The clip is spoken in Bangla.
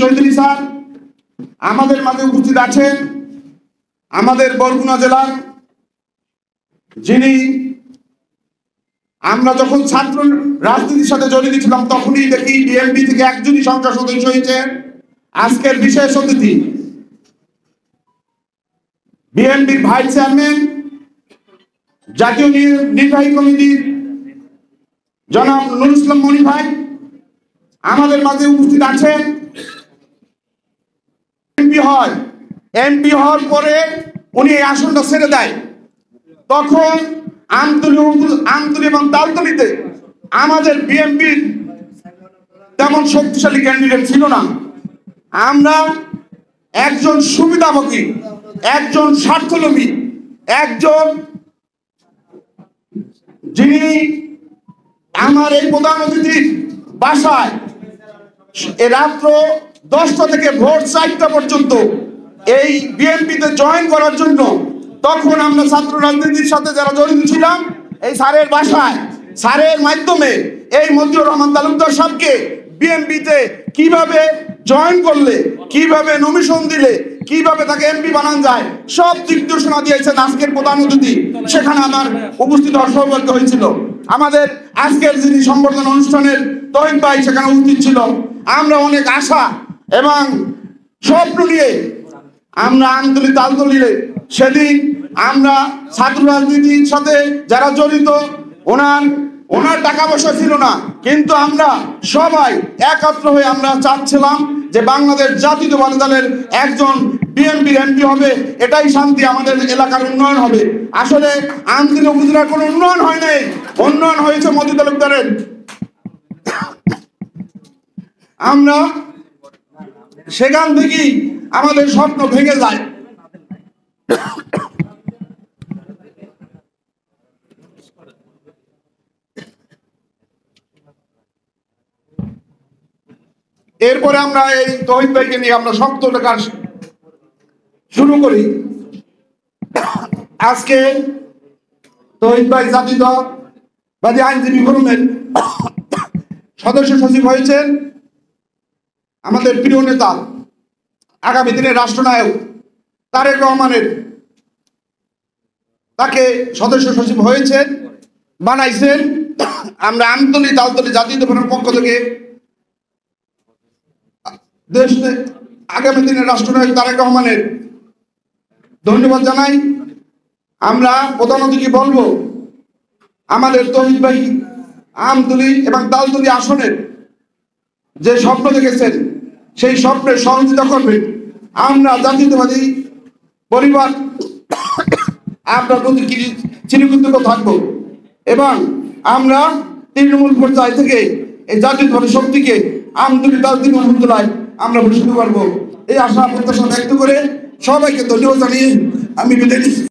চৌধুরী স্যার আমাদের মাঝে উপস্থিত আছেন। আমাদের বরগুনা জেলার যিনি আমরা যখন ছাত্র রাজনীতির সাথে জড়িত ছিলাম তখনই দেখি বিএনপি থেকে একজনই সংসদ সদস্য হয়েছে। আজকের বিশেষ অতিথি বিএনপির ভাইস চেয়ারম্যান, জাতীয় নির্বাহী কমিটির জনাব নুরুল ইসলাম মনি ভাই আমাদের মাঝে উপস্থিত আছেন। এমপি হওয়ার পরে উনি এই আসনটা ছেড়ে দেয়। তখন আমতলী এবং তালতলীতে আমাদের বিএনপির তেমন শক্তিশালী ক্যান্ডিডেট ছিল না। আমরা একজন সুবিধাভোগী, একজন স্বার্থলোভী, একজন যিনি আমার এই প্রধান অতিথির বাসায় রাত্র 10টা থেকে ভোর 4টা পর্যন্ত এই বিএনপিতে জয়েন করার জন্য, তখন আমরা ছাত্র রাজনীতির সাথে যারা জড়িত ছিলাম এই স্যারের বাসায় স্যারের মাধ্যমে এই মতিউর রহমান তালুকদার সাহেবকে বিএনপিতে কিভাবে জয়েন করলে, কিভাবে নমিশন দিলে, কিভাবে তাকে এমপি বানানো যায় সব দিক নির্দেশনা দিয়েছেন আজকের প্রধান অতিথি। সেখানে আমার উপস্থিত হওয়ার সৌভাগ্য হয়েছিল। আমাদের আজকের যিনি সম্বর্ধনা অনুষ্ঠানের তহিদ ভাই সেখানে উপস্থিত ছিল। আমরা অনেক আশা এবং স্বপ্ন নিয়ে আমরা আমতলী তালতলীতে সেদিন আমরা ছাত্র রাজনীতির সাথে যারা জড়িত, ওনার টাকা পয়সা ছিল না, কিন্তু আমরা সবাই একত্র হয়ে আমরা চাচ্ছিলাম যে বাংলাদেশ জাতীয়তাবাদী দলের একজন বিএনপির এমপি হবে, এটাই শান্তি, আমাদের এলাকার উন্নয়ন হবে। আসলে আমতলী উপজেলার কোনো উন্নয়ন হয় নাই, উন্নয়ন হয়েছে মোদি তালুকদারের। আমরা সেখান থেকেই আমাদের স্বপ্ন ভেঙে যায়। এরপরে আমরা এই তহিদ ভাইকে নিয়ে আমরা শক্ত লেখা শুরু করি। আজকে তহিদ ভাই জাতীয়তাবাদী আইনজীবী ফোরামের সদস্য সচিব হয়েছেন। আমাদের প্রিয় নেতা, আগামী দিনের রাষ্ট্রনায়ক তারেক রহমানের তাকে সদস্য সচিব হয়েছেন, বানাইছেন। আমরা আমতলী তালতলী জাতীয় ফোরামের পক্ষ থেকে আগামী দিনের রাষ্ট্রনায়ক তারেক রহমানের ধন্যবাদ জানাই। আমরা প্রধান অতিথি বলবো আমাদের তহিদ ভাই আমতলী এবং তালতলী আসনের যে স্বপ্ন দেখেছেন সেই স্বপ্নের সহযোগিতা করবেন। আমরা জাতীয়তাবাদী পরিবার আপনার প্রতি চিরকৃতজ্ঞ থাকবো এবং আমরা তৃণমূল পর্যায় থেকে এই জাতীয়তাবাদী শক্তিকে আমতলী তালতলী উপজেলায় আমরা প্রতিষ্ঠিত করবো, এই আশা প্রত্যাশা ব্যক্ত করে সবাইকে ধন্যবাদ জানিয়ে আমি বিদায় নিচ্ছি।